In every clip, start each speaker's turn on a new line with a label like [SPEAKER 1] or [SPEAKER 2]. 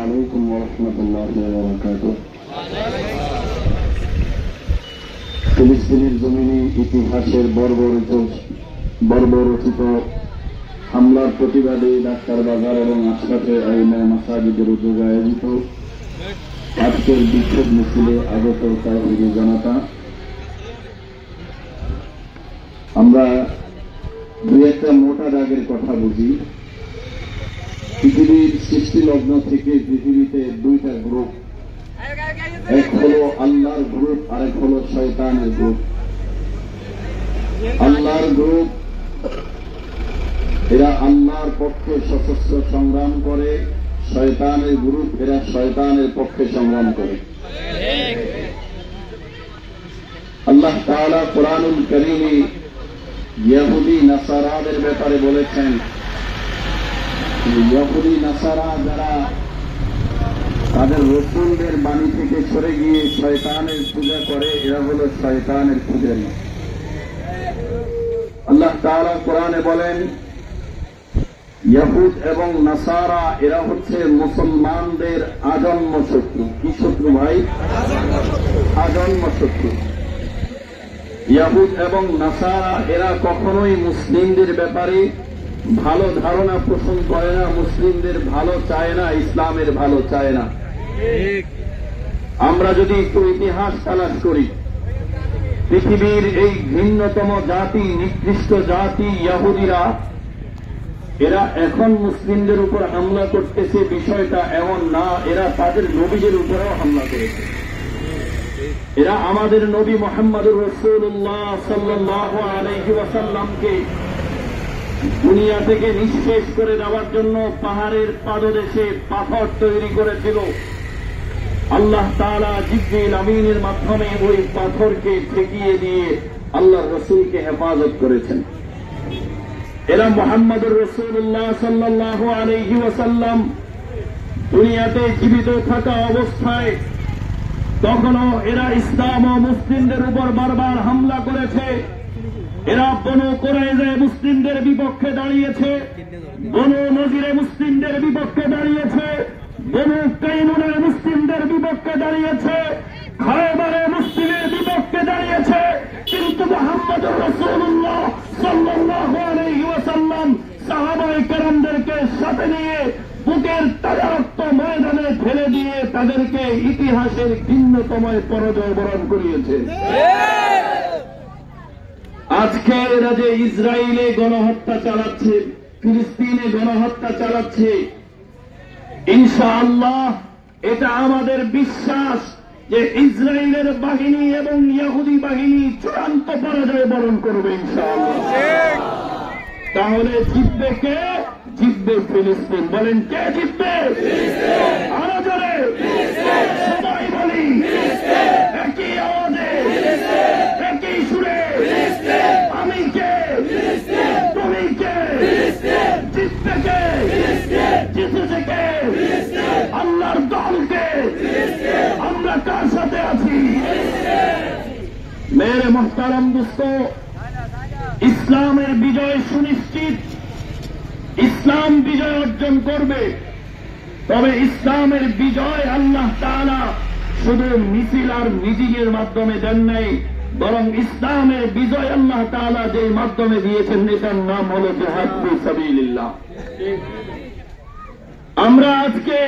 [SPEAKER 1] আলাইকুম ওয়া রাহমাতুল্লাহি ওয়া বারাকাতুহু। ফিলিস্তিনের জমিনে ইতিহাসের বর্বরচিত হামলার প্রতিবাদে ডাক্তার বাজার এবং আশরাফে আইনা মাসাজিদের উদ্যোগে আয়োজিত আজকের বিক্ষোভ মিছিলে আগত তাওহীদি জনতা, আমরা দুই একটা মোটা দাগের কথা বুঝি। পৃথিবীর সৃষ্টি লগ্ন থেকে পৃথিবীতে দুইটা গ্রুপ, এক হলো আল্লাহর গ্রুপ, আরেক হলো শয়তানের গ্রুপ। আল্লাহর গ্রুপ এরা আল্লাহর পক্ষে সশস্ত্র সংগ্রাম করে, শয়তানের গ্রুপ এরা শয়তানের পক্ষে সংগ্রাম করে। আল্লাহ তাআলা কুরআনুল কারীমে ইহুদি নাসারাদের ব্যাপারে বলেছেন, ইহুদি নাসারা যারা তাদের রাসূলদের বাণী থেকে সরে গিয়ে শয়তানের পূজা করে, এরা হলো শয়তানের পূজারী। আল্লাহ তাআলা কোরআনে বলেন, ইহুদ এবং নাসারা এরা হচ্ছে মুসলমানদের আজন্ম শত্রু। কি শত্রু ভাই? আজন্ম শত্রু। ইহুদ এবং নাসারা এরা কখনোই মুসলিমদের ব্যাপারে ভালো ধারণা পোষণ করে না, মুসলিমদের ভালো চায় না, ইসলামের ভালো চায় না। আমরা যদি একটু ইতিহাস তালাশ করি, পৃথিবীর এই ভিন্নতম জাতি, নিকৃষ্ট জাতি ইহুদিরা, এরা এখন মুসলিমদের উপর হামলা করতেছে বিষয়টা এমন না, এরা তাদের নবীদের উপরেও হামলা করেছে। এরা আমাদের নবী মুহাম্মদুর রাসূলুল্লাহ সাল্লাল্লাহু আলাইহি ওয়াসাল্লামকে দুনিয়া থেকে নিঃশেষ করে দেওয়ার জন্য পাহাড়ের পাদদেশে পাথর তৈরি করেছিল। আল্লাহ তাআলা জিবরিল আমিনের মাধ্যমে ওই পাথরকে ঠেকিয়ে দিয়ে আল্লাহর রাসূলকে হেফাজত করেছেন। এরা মুহাম্মদুর রাসূলুল্লাহ সাল্লাল্লাহু আলাইহি ওয়াসাল্লাম দুনিয়াতে জীবিত থাকা অবস্থায় তখনও এরা ইসলাম ও মুসলিমদের উপর বারবার হামলা করেছে। এরা বনু কুরাইজা মুসলিমদের বিপক্ষে দাঁড়িয়েছে, বনু নজিরে মুসলিমদের বিপক্ষে দাঁড়িয়েছে, বনু কাইনুনের মুসলিমদের বিপক্ষে দাঁড়িয়েছে, খায়বারে মুসলিমের বিপক্ষে দাঁড়িয়েছে। কিন্তু মুহাম্মদুর রাসূলুল্লাহ সাল্লাল্লাহু আলাইহি ওয়াসাল্লাম সাহাবায়ে কেরামদেরকে সাথে নিয়ে বুকের তাজা রক্ত ময়দানে ফেলে দিয়ে তাদেরকে ইতিহাসের ভিন্নতম পরাজয় বরণ করিয়েছে। আজকে এরা যে ইসরায়েলে গণহত্যা চালাচ্ছে, ফিলিস্তিনে গণহত্যা চালাচ্ছে, ইনশাআল্লাহ এটা আমাদের বিশ্বাস যে ইসরায়েলের বাহিনী এবং ইহুদি বাহিনী চূড়ান্ত পরাজয় বরণ করবে ইনশাআল্লাহ। তাহলে জিতবে কে? জিতবে ফিলিস্তিন। বলেন কে জিতবে? আরো জোরে সবাই বলি, একই আওয়াজে, একই সুরে, আমি কে? তুমি কে? জিতবে কে? জিতেছে কে? আল্লাহর দলকে। আমরা কার সাথে আছি? মেরে মুহতারাম দোস্ত, ইসলামের বিজয় সুনিশ্চিত। ইসলাম বিজয় অর্জন করবে, তবে ইসলামের বিজয় আল্লাহ তাআলা শুধু মিছিল আর মিটিংয়ের মাধ্যমে দেন নাই, বরং ইসলামের বিজয় আল্লাহ তাআলা যে মাধ্যমে দিয়েছেন এটার নাম হল জিহাদ ফি সাবিলিল্লাহ। আমরা আজকে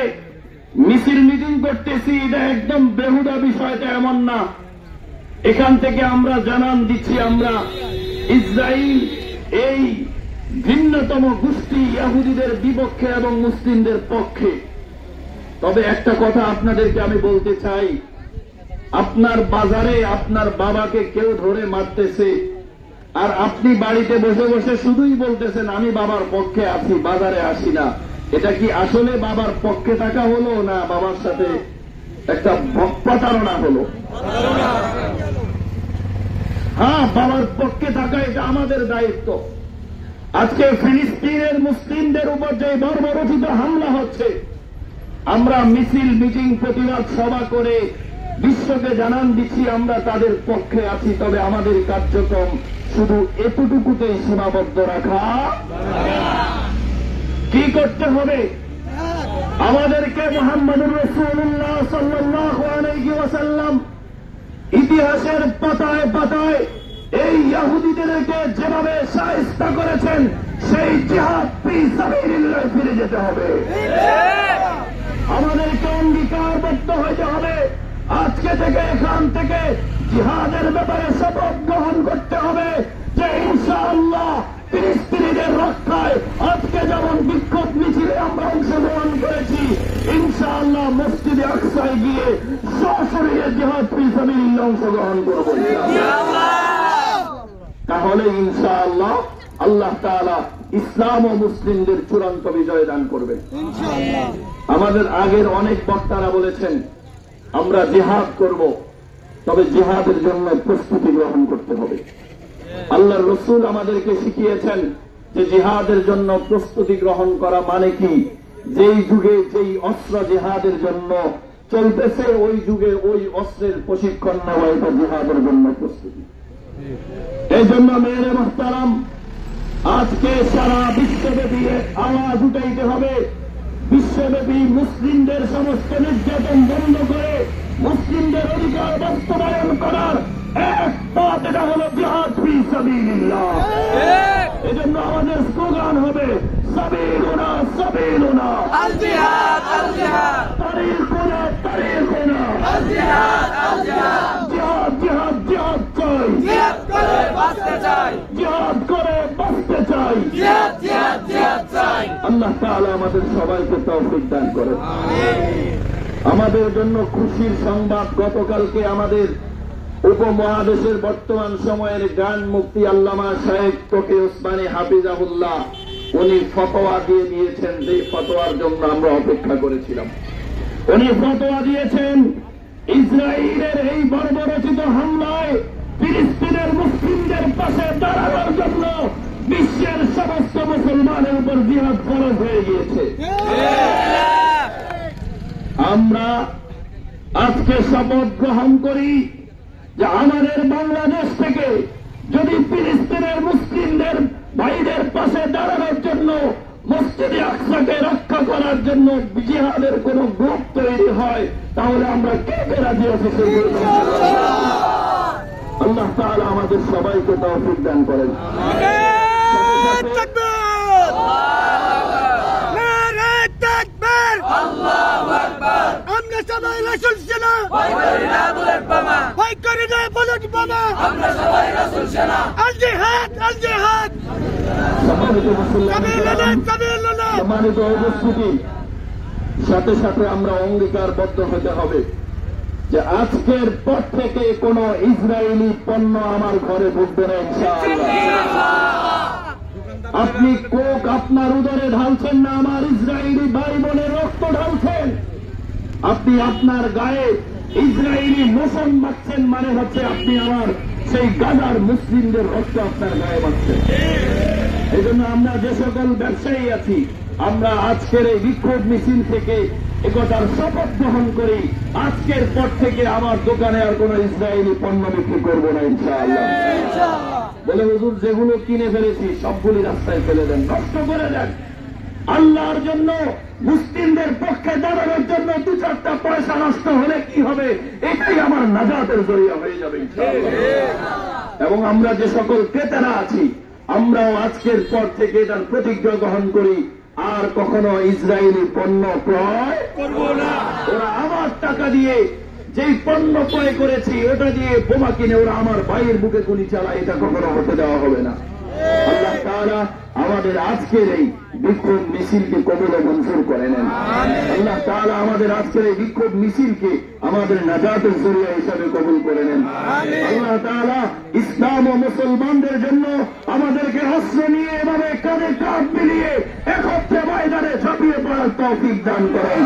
[SPEAKER 1] মিছিল মিটিং করতেছি, এটা একদম বেহুদা বিষয়টা এমন না। এখান থেকে আমরা জানান দিচ্ছি, আমরা ইসরায়েল এই ভিন্নতম গোষ্ঠী ইহুদিদের বিপক্ষে এবং মুসলিমদের পক্ষে। তবে একটা কথা আপনাদেরকে আমি বলতে চাই, আপনার বাজারে আপনার বাবাকে কেউ ধরে মারতেছে, আর আপনি বাড়িতে বসে বসে শুধুই বলতেছেন আমি বাবার পক্ষে আছি, বাজারে আসি না। এটা কি আসলে বাবার পক্ষে থাকা হলো, না বাবার সাথে একটা প্রতারণা হলো? হ্যাঁ, বাবার পক্ষে থাকা এটা আমাদের দায়িত্ব। আজকে ফিলিস্তিনের মুসলিমদের উপর যে বর্বরচিত হামলা হচ্ছে, আমরা মিছিল মিটিং প্রতিবাদ সভা করে বিশ্বকে জানান দিচ্ছি আমরা তাদের পক্ষে আছি। তবে আমাদের কার্যক্রম শুধু এতটুকুতে সীমাবদ্ধ রাখা। কি করতে হবে? আমাদেরকে মুহাম্মদুর রাসূলুল্লাহ সাল্লাল্লাহু আলাইহি ওয়াসাল্লাম ইতিহাসের পাতায় পাতায় এই ইহুদিদেরকে যেভাবে শায়েস্তা করেছেন, সেই জিহাদ ফি সাবিলিল্লাহ ফিরে যেতে হবে। আমাদেরকে অঙ্গীকারবদ্ধ হতে হবে, আজকে থেকে এখান থেকে জিহাদের ব্যাপারে শপথ গ্রহণ করতে হবে যে ইনশাআল্লাহ ফিলিস্তিনিদের রক্ষায় আজকে যেমন বিক্ষোভ মিছিলে আমরা অংশগ্রহণ করেছি, ইনশাআল্লাহ মসজিদে আকসায় গিয়ে সশরীরে জিহাদ ফি সাবিলিল্লাহ অংশগ্রহণ করব। তাহলে ইনশাআল্লাহ আল্লাহ তাআলা ইসলাম ও মুসলিমদের চূড়ান্ত বিজয় দান করবে। আমাদের আগের অনেক বক্তারা বলেছেন আমরা জিহাদ করব, তবে জিহাদের জন্য প্রস্তুতি গ্রহণ করতে হবে। আল্লাহর রাসূল আমাদেরকে শিখিয়েছেন যে জিহাদের জন্য প্রস্তুতি গ্রহণ করা মানে কি, যেই যুগে যেই অস্ত্র জিহাদের জন্য চলতেছে ওই যুগে ওই অস্ত্রের প্রশিক্ষণ নেওয়া, এটা জিহাদের জন্য প্রস্তুতি। এই জন্য মেরে মুহতারাম, আজকে সারা বিশ্বব্যাপী আওয়াজ উঠাইতে হবে, বিশ্বব্যাপী মুসলিমদের সমস্ত নির্যাতন বন্ধ করে মুসলিমদের অধিকার বাস্তবায়ন করার এক পথ, এটা হল জিহাদ ফি সাবিলিল্লাহ। এজন্য আমাদের স্লোগান হবে সাবিলুনা সাবিলুনা আল জিহাদ আল জিহাদ, তারিকুনা তারিকুনা আল জিহাদ আল জিহাদ, জিহাদ জিহাদ জিহাদ চাই, জিহাদ করে বাঁচতে চাই, জিহাদ করে বাঁচতে চাই, জিহাদ জিহাদ জিহাদ চাই। আল্লাহ তাআলা আমাদের সবাইকে তৌফিক দান করেন। আমাদের জন্য খুশির সংবাদ, গতকালকে আমাদের উপমহাদেশের বর্তমান সময়ের গান মুফতি আল্লামা শাইখ তকি ওসমানী হাফিজাহুল্লাহ উনি ফতোয়া দিয়ে দিয়েছেন, যে ফতোয়ার জন্য আমরা অপেক্ষা করেছিলাম। উনি ফতোয়া দিয়েছেন ইসরায়েলের এই বর্বরচিত হামলায় ফিলিস্তিনের মুসলিমদের পাশে দাঁড়ানোর জন্য বিশ্বের সমস্ত মুসলমানের উপর জিহাদ ফরজ হয়ে গিয়েছে। আমরা আজকে শপথ গ্রহণ করি যে আমাদের বাংলাদেশ থেকে যদি ফিলিস্তিনের মুসলিমদের ভাইদের পাশে দাঁড়ানোর জন্য, মসজিদে আকসাকে রক্ষা করার জন্য জিহাদের কোন গ্রুপ তৈরি হয়, তাহলে আমরা কে কে রাজি আছি? আল্লাহ তাআলা আমাদের সবাইকে তৌফিক দান করেন।
[SPEAKER 2] আমরা সবাই রাসূল সেনা, ভয় করি না বুলেট বোমা, ভয় করি না বুলেট বোমা, আমরা সবাই রাসূল সেনা। আল জিহাদ আল জিহাদ,
[SPEAKER 1] সম্মানিত উপস্থিতি, সাথে সাথে আমরা অঙ্গীকারবদ্ধ হতে হবে যে আজকের পর থেকে কোন ইসরায়েলি পণ্য আমার ঘরে ঢুকবে না ইনশাআল্লাহ। আপনি কোক আপনার উদরে ঢালছেন না, আমার ইসরায়েলি ভাই বোনের রক্ত ঢালছেন। আপনি আপনার গায়ে ইসরায়েলি মোশন মাখছেন, মানে হচ্ছে আপনি আমার সেই গাজার মুসলিমদের রক্ত আপনার গায়ে মাখছেন। এই জন্য আমরা যে সকল ব্যবসায়ী আছি, আমরা আজকের এই বিক্ষোভ মিছিল থেকে একথার শপথ গ্রহণ করি, আজকের পর থেকে আমার দোকানে আর কোন ইসরায়েলি পণ্য বিক্রি করবো না ইনশাআল্লাহ। বলে হুজুর যেগুলো কিনে ফেলেছি সবগুলি রাস্তায় ফেলে দেন, নষ্ট করে দেন। আল্লাহর জন্য, মুসলিমদের পক্ষে দাঁড়ানোর জন্য দু চারটা পয়সা নষ্ট হলে কি হবে, এটাই আমার নাজাতের জরিয়া হয়ে যাবে ইনশাআল্লাহ। এবং আমরা যে সকল ক্রেতারা আছি, আমরাও আজকের পর থেকে এটার প্রতিজ্ঞা গ্রহণ করি, আর কখনো ইসরায়েলি পণ্য ক্রয় করব না। ওরা আমার টাকা দিয়ে যেই পণ্য ক্রয় করেছি ওটা দিয়ে বোমা কিনে ওরা আমার ভাইয়ের বুকে গুলি চালায়, এটা কখনো হতে দেওয়া হবে না। আল্লাহ তাআলা আমাদের আজকের এই বিক্ষোভ মিছিলকে কবুল ও মঞ্জুর করে নেন। আল্লাহ তাআলা আমাদের আজকের এই বিক্ষোভ মিছিলকে আমাদের নাজাতের জরিয়া হিসাবে কবুল করে নেন। আল্লাহ তাআলা ইসলাম ও মুসলমানদের জন্য আমাদেরকে অস্ত্র নিয়ে এভাবে কাঁধে কাঁধ মিলিয়ে একত্রে ময়দানে ঝাঁপিয়ে পড়ার তৌফিক দান করেন।